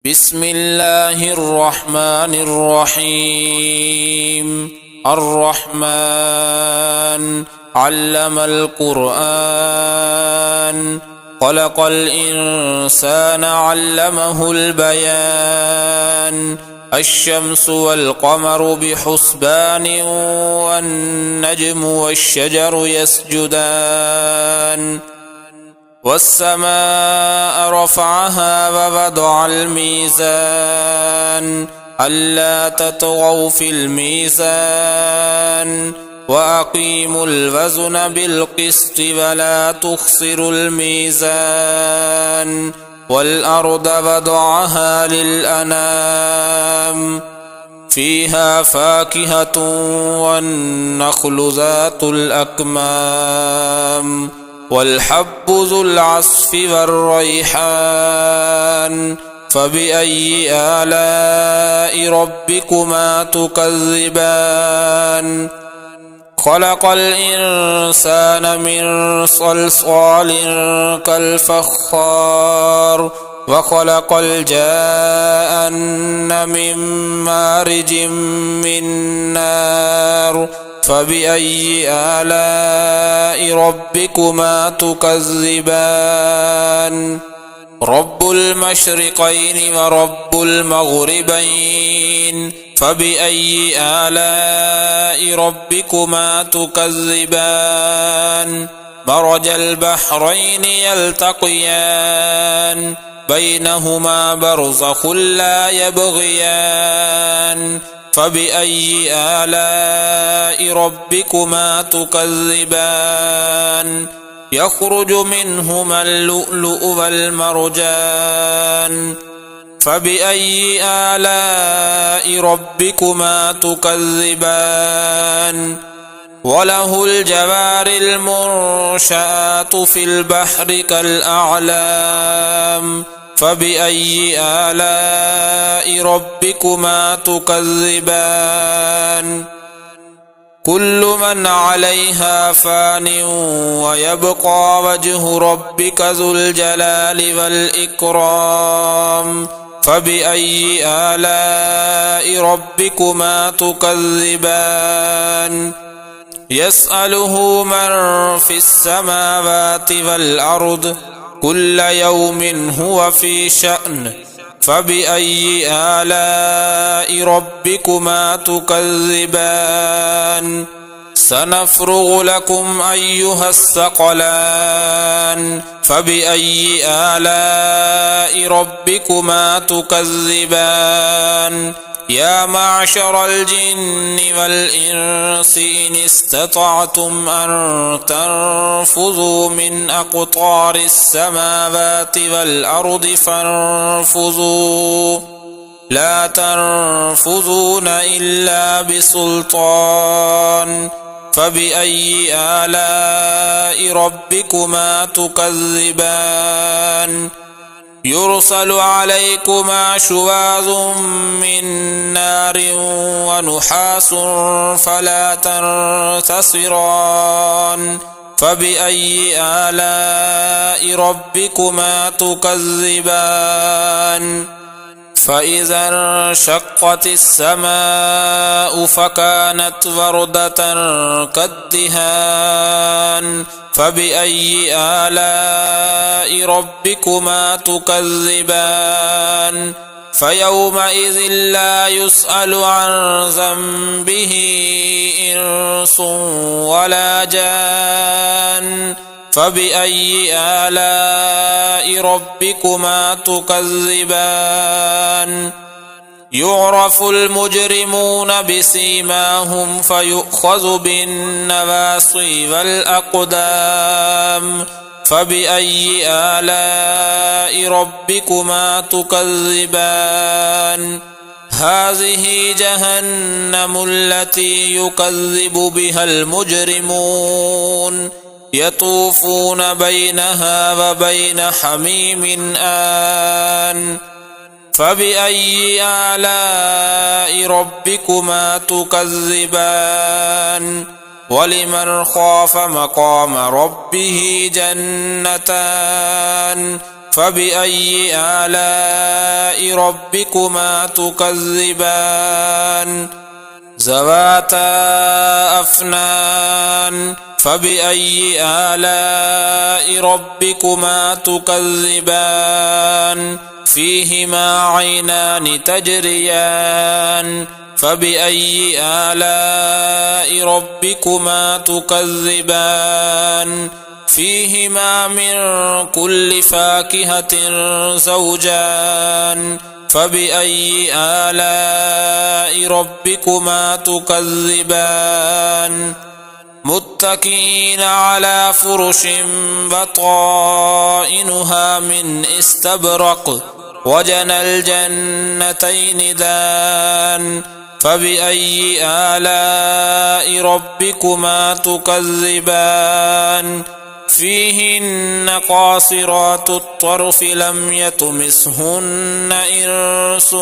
بسم الله الرحمن الرحيم. الرحمن علم القرآن، خلق الإنسان علمه البيان. الشمس والقمر بحسبان، والنجم والشجر يسجدان. والسماء رفعها ووضع الميزان، ألا تطغوا في الميزان، وأقيموا الوزن بالقسط ولا تخسروا الميزان. والأرض وضعها للأنام، فيها فاكهة والنخل ذات الأكمام، والحب ذو العصف والريحان. فبأي آلاء ربكما تكذبان؟ خلق الإنسان من صلصال كالفخار، وخلق الجان من مارج من نار. فبأي آلاء ربكما تكذبان؟ رب المشرقين ورب المغربين، فبأي آلاء ربكما تكذبان؟ مرج البحرين يلتقيان، بينهما برزخ لا يبغيان. فبأي آلاء ربكما تكذبان؟ يخرج منهما اللؤلؤ والمرجان. فبأي آلاء ربكما تكذبان؟ وله الجوار المنشآت في البحر كالأعلام. فبأي آلاء ربكما تكذبان؟ كل من عليها فان، ويبقى وجه ربك ذو الجلال والإكرام. فبأي آلاء ربكما تكذبان؟ يسأله من في السماوات والأرض، كل يوم هو في شأن. فبأي آلاء ربكما تكذبان؟ سنفرغ لكم أيها الثقلان. فبأي آلاء ربكما تكذبان؟ يا معشر الجن والإنس إن استطعتم أن تنفذوا من أقطار السماوات والأرض فانفذوا، لا تنفذون إلا بسلطان. فبأي آلاء ربكما تكذبان؟ يرسل عليكما شواظ من نار ونحاس فلا تنتصران. فبأي آلاء ربكما تكذبان؟ فإذا انشقت السماء فكانت وردة كالدهان. فبأي آلاء ربكما تكذبان؟ فيومئذ لا يسأل عن ذنبه إنس ولا جان. فبأي آلاء ربكما تكذبان؟ يعرف المجرمون بسيماهم فيؤخذ بالنواصي والأقدام. فبأي آلاء ربكما تكذبان؟ هذه جهنم التي يكذب بها المجرمون، يطوفون بينها وبين حميم آن. فبأي آلاء ربكما تكذبان؟ ولمن خاف مقام ربه جنتان، فبأي آلاء ربكما تكذبان ذواتا أفنان فبأي آلاء ربكما تكذبان فيهما عينان تجريان فبأي آلاء ربكما تكذبان فيهما من كل فاكهة زوجان فبأي آلاء ربكما تكذبان متكئين على فرش بطائنها من استبرق وجنى الجنتين دان فبأي آلاء ربكما تكذبان فيهن قاصرات الطرف لم يطمثهن إنس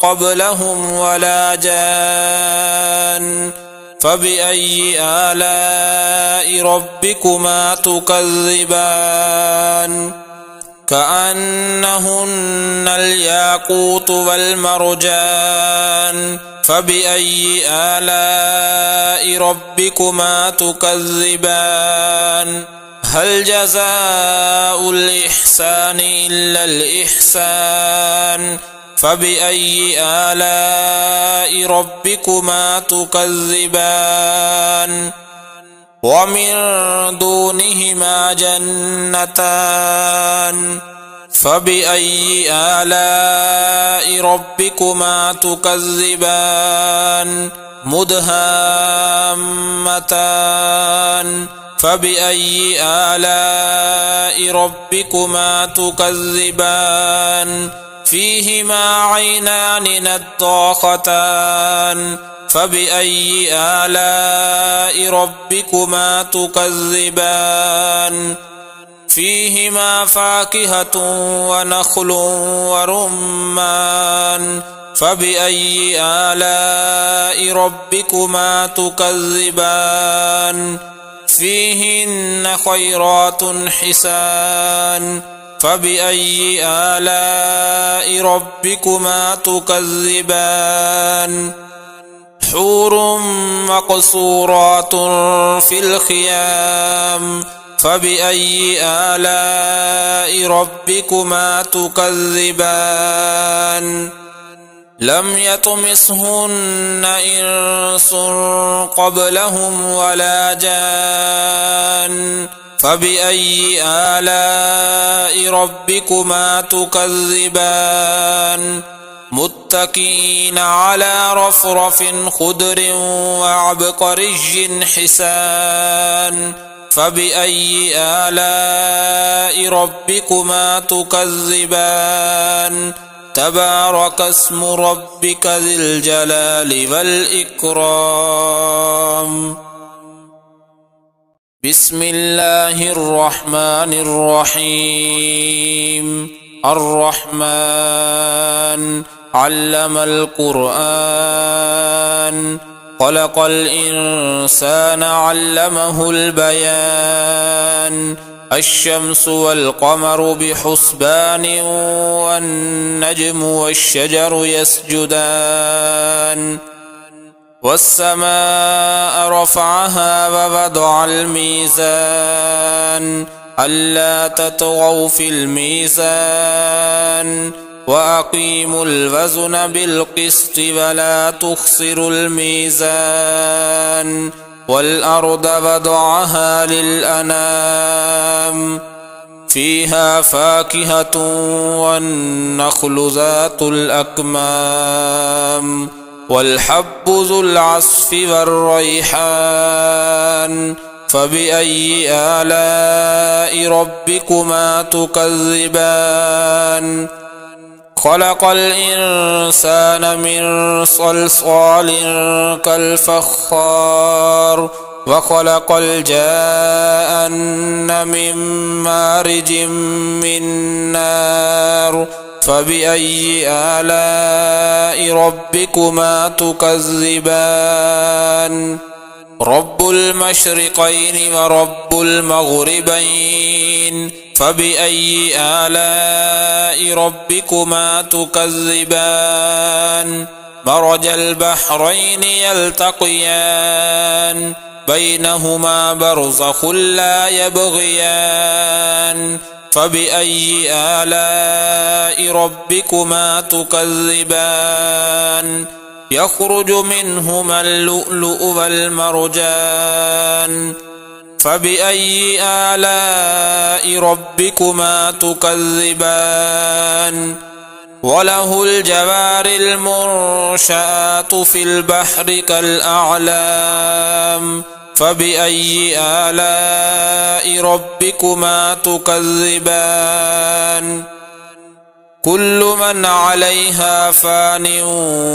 قبلهم ولا جان فبأي آلاء ربكما تكذبان كأنهن الياقوت والمرجان فبأي آلاء ربكما تكذبان هل جزاء الإحسان إلا الإحسان فبأي آلاء ربكما تكذبان ومن دونهما جنتان فبأي آلاء ربكما تكذبان مدهامتان فبأي آلاء ربكما تكذبان فيهما عينان نضاختان فبأي آلاء ربكما تكذبان فيهما فاكهة ونخل ورمان فبأي آلاء ربكما تكذبان فيهن خيرات حسان فبأي آلاء ربكما تكذبان حور مقصورات في الخيام فبأي آلاء ربكما تكذبان لم يطمثهن إنس قبلهم ولا جان فبأي آلاء ربكما تكذبان متكئين على رفرف خضر وعبقري حسان فبأي آلاء ربكما تكذبان تبارك اسم ربك ذي الجلال والإكرام بسم الله الرحمن الرحيم الرحمن علم القرآن خلق الإنسان علمه البيان الشمس والقمر بحسبان والنجم والشجر يسجدان والسماء رفعها ووضع الميزان ألا تطغوا في الميزان وأقيموا الوزن بالقسط ولا تخسروا الميزان والأرض وضعها للأنام فيها فاكهة والنخل ذات الأكمام والحب ذو العصف والريحان فبأي آلاء ربكما تكذبان خلق الإنسان من صلصال كالفخار وخلق الجان من مارج من نار فبأي آلاء ربكما تكذبان رب المشرقين ورب المغربين فبأي آلاء ربكما تكذبان مرج البحرين يلتقيان بينهما برزخ لا يبغيان فبأي آلاء ربكما تكذبان يخرج منهما اللؤلؤ والمرجان فبأي آلاء ربكما تكذبان وله الجوار المنشآت في البحر كالأعلام فبأي آلاء ربكما تكذبان كل من عليها فان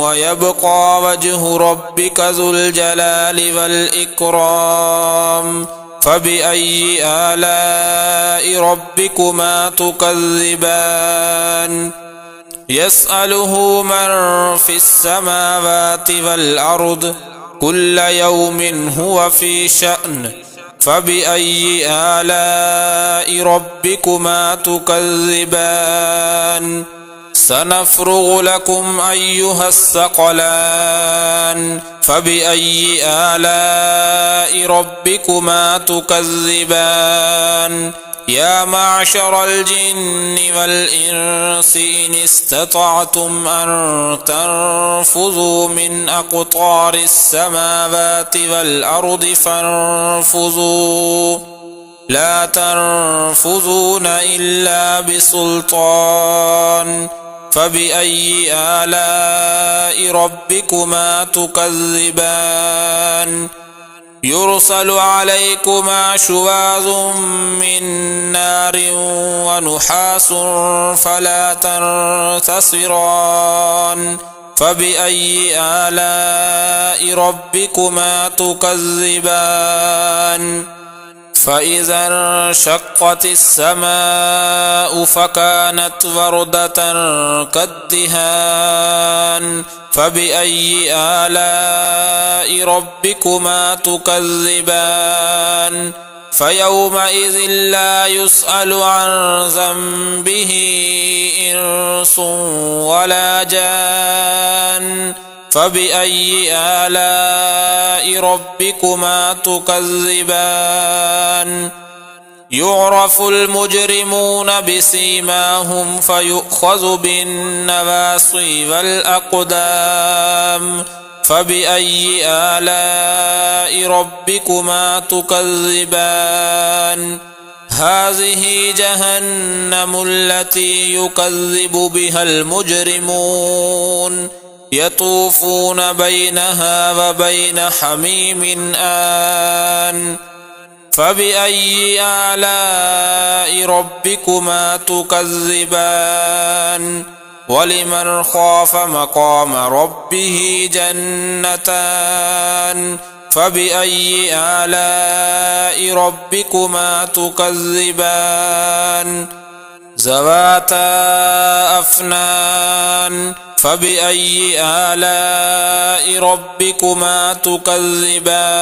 ويبقى وجه ربك ذو الجلال والإكرام فبأي آلاء ربكما تكذبان يسأله من في السماوات والأرض كل يوم هو في شأن فبأي آلاء ربكما تكذبان سنفرغ لكم أيها الثقلان فبأي آلاء ربكما تكذبان يا معشر الجن والإنس إن استطعتم أن تنفذوا من أقطار السماوات والأرض فانفذوا لا تنفذون إلا بسلطان فبأي آلاء ربكما تكذبان يرسل عليكما شواظ من نار ونحاس فلا تنتصران فبأي آلاء ربكما تكذبان فإذا انشقت السماء فكانت وردة كالدهان فبأي آلاء ربكما تكذبان فيومئذ لا يسأل عن ذنبه إنس ولا جان فبأي آلاء ربكما تكذبان يعرف المجرمون بسيماهم فيؤخذ بالنواصي والأقدام فبأي آلاء ربكما تكذبان هذه جهنم التي يكذب بها المجرمون يطوفون بينها وبين حميم آن فبأي آلاء ربكما تكذبان ولمن خاف مقام ربه جنتان فبأي آلاء ربكما تكذبان ذواتا أفنان فبأي آلاء ربكما تكذبان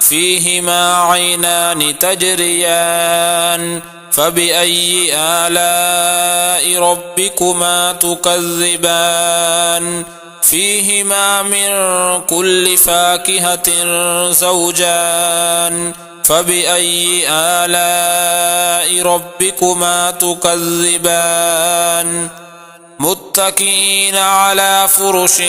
فيهما عينان تجريان فبأي آلاء ربكما تكذبان فيهما من كل فاكهة زوجان فبأي آلاء ربكما تكذبان متكئين على فرش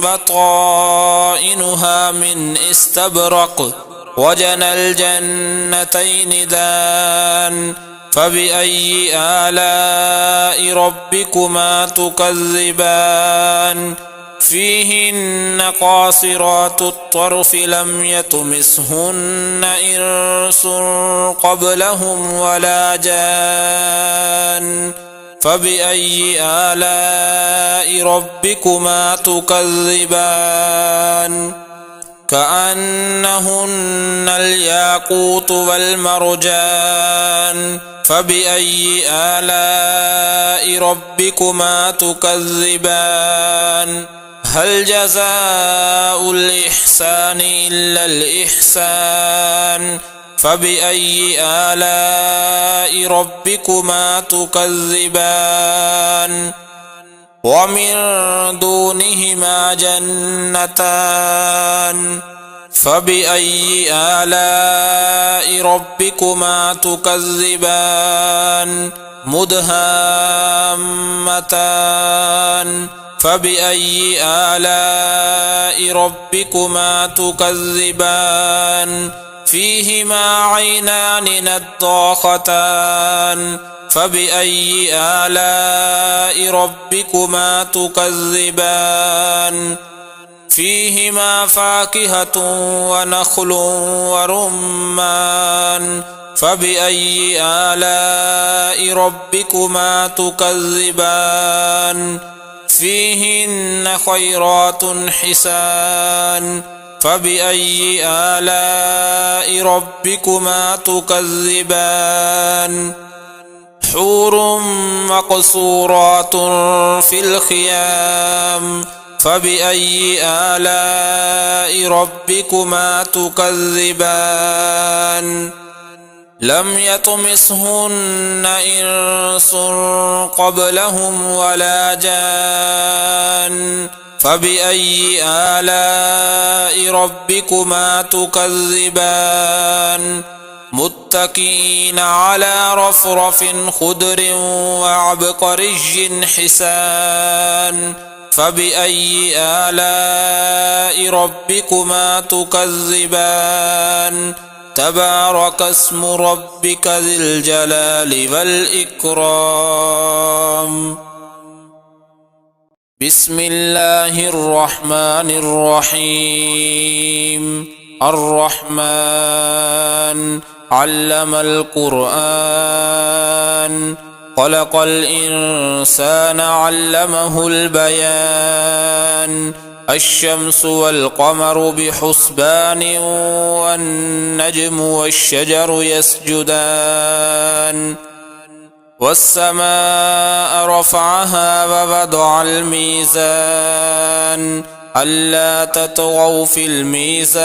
بطائنها من استبرق وجنى الجنتين دان فبأي آلاء ربكما تكذبان فيهن قاصرات الطرف لم يطمثهن إنس قبلهم ولا جان فبأي آلاء ربكما تكذبان كأنهن الياقوت والمرجان فبأي آلاء ربكما تكذبان هل جزاء الإحسان إلا الإحسان فبأي آلاء ربكما تكذبان ومن دونهما جنتان فبأي آلاء ربكما تكذبان مدهامتان فبأي آلاء ربكما تكذبان فيهما عينان نضاختان فبأي آلاء ربكما تكذبان فيهما فاكهة ونخل ورمان فبأي آلاء ربكما تكذبان فيهن خيرات حسان فبأي آلاء ربكما تكذبان حور مقصورات في الخيام فبأي آلاء ربكما تكذبان لم يطمثهن إنس قبلهم ولا جان فبأي آلاء ربكما تكذبان متكئين على رفرف خضر وعبقري حسان فبأي آلاء ربكما تكذبان تبارك اسم ربك ذي الجلال والإكرام بسم الله الرحمن الرحيم الرحمن علم القرآن خلق الإنسان علمه البيان الشمس والقمر بحسبان والنجم والشجر يسجدان والسماء رفعها ووضع الميزان ألا تطغوا في الميزان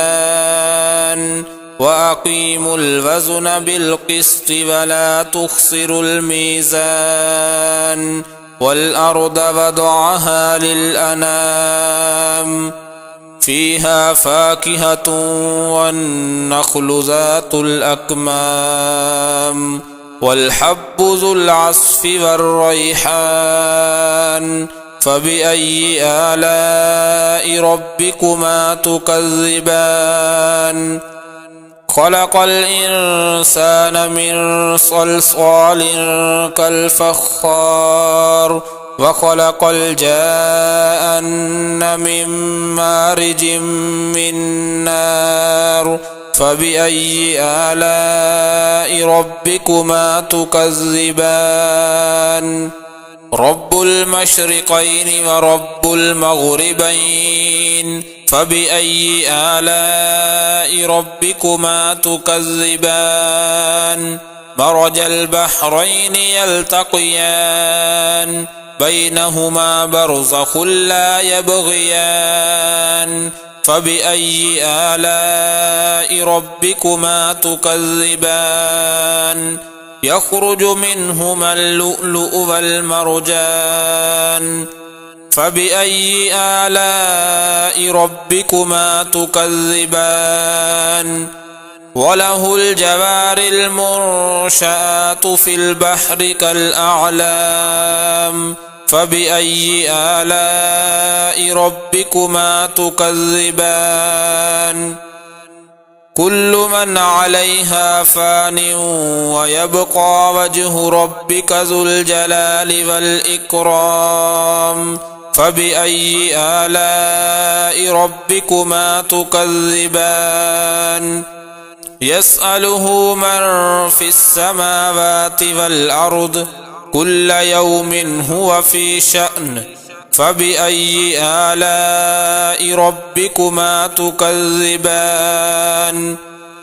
وأقيموا الوزن بالقسط ولا تخسروا الميزان والأرض وضعها للأنام فيها فاكهة والنخل ذات الأكمام والحب ذو العصف والريحان فبأي آلاء ربكما تكذبان خلق الإنسان من صلصال كالفخار وخلق الجان من مارج من نار فبأي آلاء ربكما تكذبان رب المشرقين ورب المغربين فبأي آلاء ربكما تكذبان مرج البحرين يلتقيان بينهما برزخ لا يبغيان فبأي آلاء ربكما تكذبان يخرج منهما اللؤلؤ والمرجان فبأي آلاء ربكما تكذبان وله الجوار المنشآت في البحر كالأعلام فبأي آلاء ربكما تكذبان كل من عليها فان ويبقى وجه ربك ذو الجلال والإكرام فبأي آلاء ربكما تكذبان يسأله من في السماوات والأرض كل يوم هو في شأن فبأي آلاء ربكما تكذبان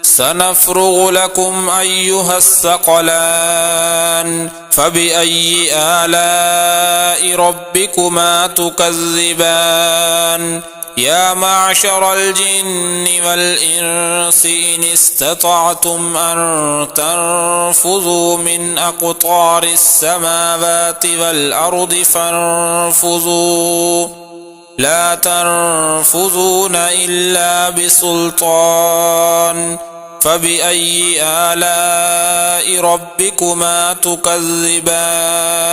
سنفرغ لكم أيها الثقلان فبأي آلاء ربكما تكذبان يا معشر الجن والإنس إن استطعتم أن تنفذوا من أقطار السماوات والأرض فانفذوا لا تنفذون إلا بسلطان فبأي آلاء ربكما تكذبان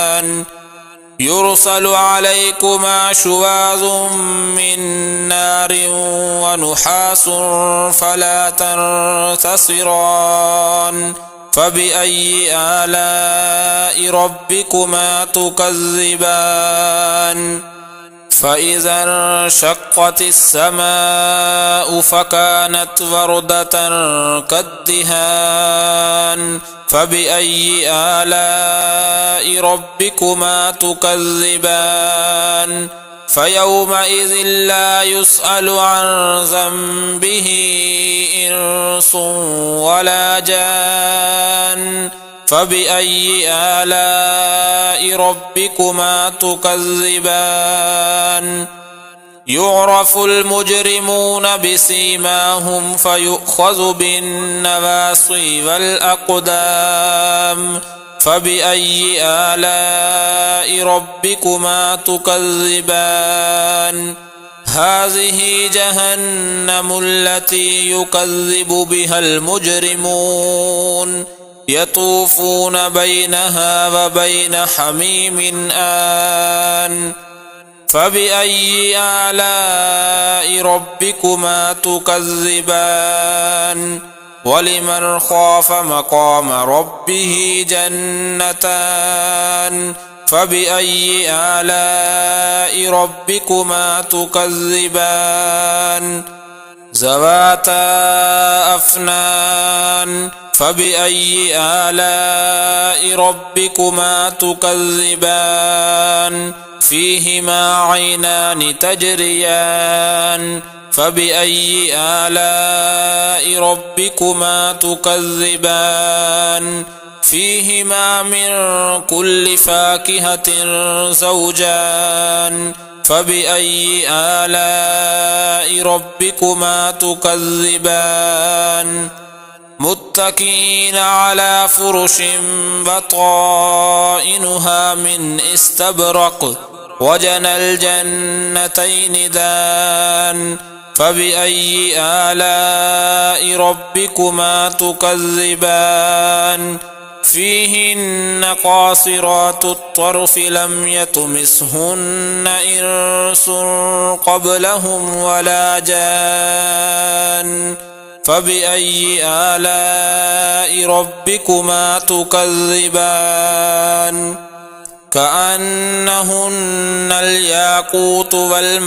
يرسل عليكما شواظ من نار ونحاس فلا تنتصران فبأي آلاء ربكما تكذبان فإذا انشقت السماء فكانت وردة كالدهان فبأي آلاء ربكما تكذبان فيومئذ لا يسأل عن ذنبه إنس ولا جان فبأي آلاء ربكما تكذبان يعرف المجرمون بسيماهم فيؤخذ بالنواصي والأقدام فبأي آلاء ربكما تكذبان هذه جهنم التي يكذب بها المجرمون يطوفون بينها وبين حميم آن فبأي آلاء ربكما تكذبان ولمن خاف مقام ربه جنتان فبأي آلاء ربكما تكذبان ذواتا أفنان فبأي آلاء ربكما تكذبان فيهما عينان تجريان فبأي آلاء ربكما تكذبان فيهما من كل فاكهة زوجان فبأي آلاء ربكما تكذبان متكئين على فرش بطائنها من استبرق وجنى الجنتين دان فبأي آلاء ربكما تكذبان فيهن قاصرات الطرف لم يطمثهن إنس قبلهم ولا جان فبأي آلاء ربكما تكذبان كأنهن الياقوت والمرجان